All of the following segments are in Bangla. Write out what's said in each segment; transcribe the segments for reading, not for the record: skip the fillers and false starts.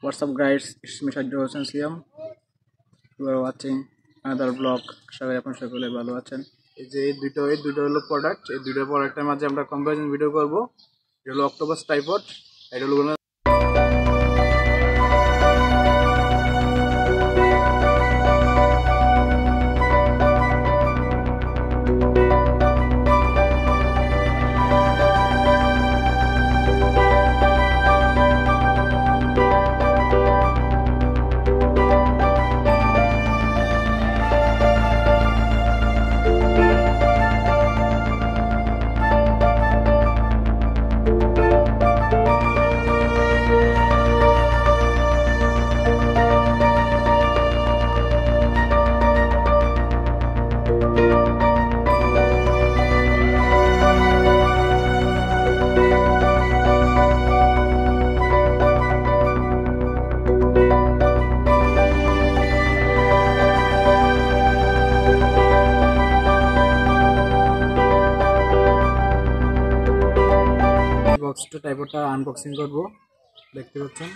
What's up guys, it's me Shajjul Hossain Siam. You are watching another vlog. আশা করি আপনারা সকলে ভালো আছেন। এই যে এই দুটো হলো প্রোডাক্ট, এই দুটো প্রোডাক্টের মাঝে আমরা কম্পারিজন ভিডিও করব। এটা হলো অক্টোপাস ট্রাইপড, এটা হলো বক্সটা ট্রাইপডটা আনবক্সিং করব। দেখতে পাচ্ছেন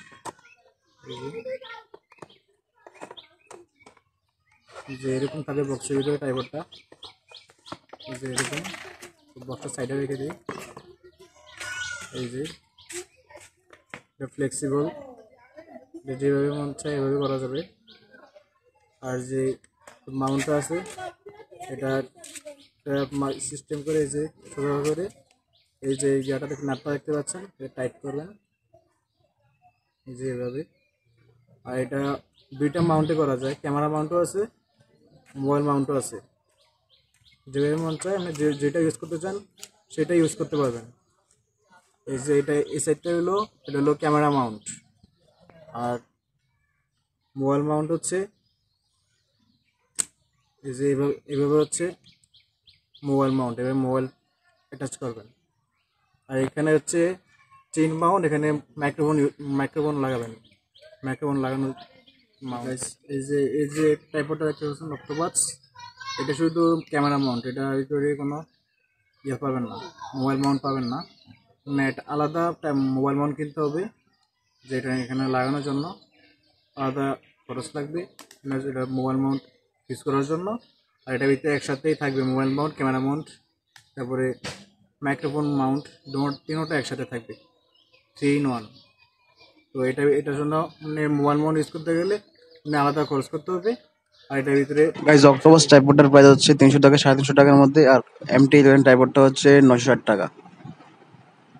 এই যে এরকম থাকে বক্সের ভিতরে ট্রাইপডটা। এই যে এরকম বক্সটা সাইডে রেখে দিই। এই যে এটা ফ্লেক্সিবল, যেভাবে মন চায় এভাবে করা যাবে। আর যে মাউন্টটা আছে এটা সিস্টেম করে এই যে সোজা করে এই যে জায়গাটা দেখে নাটটা দেখতে পাচ্ছেন, এটা টাইট করবেন এই যে এভাবে। আর এটা দুইটা মাউন্টে করা যায়, ক্যামেরা মাউন্টও আছে, মোবাইল মাউন্টও আছে। যেভাবে মন চায় আপনি যেটা ইউজ করতে চান সেটা ইউজ করতে পারবেন। এই যে এটা এই সাইডটা এটা হলো ক্যামেরা মাউন্ট, আর মোবাইল মাউন্ট হচ্ছে এই যে এভাবে হচ্ছে মোবাইল মাউন্ট, এভাবে মোবাইল অ্যাটাচ করবেন। আর এখানে হচ্ছে চেইন মাউন্ট, এখানে মাইক্রোফোন লাগাবেন, মাইক্রোফোন লাগানো মাউন্ট। এই যে ট্রাইপডটা দেখতে পাচ্ছেন অক্টোপাস, এটা শুধু ক্যামেরা মাউন্ট, এটা ভিতরে কোনো ইয়ে পাবেন না, মোবাইল মাউন্ট পাবেন না। নেট আলাদা মোবাইল মাউন্ট কিনতে হবে, যেটা এখানে লাগানোর জন্য আলাদা খরচ লাগবে এটা মোবাইল মাউন্ট ইউজ করার জন্য। আর এটার ভিতরে একসাথেই থাকবে মোবাইল মাউন্ট, ক্যামেরা মাউন্ট, তারপরে মাইক্রোফোন মাউন্ট, তিনোটা একসাথে থাকবে, 3 in 1। তো এটার জন্য মানে মোবাইল মাউন্ট ইউজ করতে গেলে মানে আলাদা খরচ করতে হবে। আর এটার ভিতরে গাইস অক্টোপাস ট্রাইপডটার প্রাইস হচ্ছে 300 থেকে 350 টাকার মধ্যে, আর MT11 ট্রাইপডটা হচ্ছে 960 টাকা।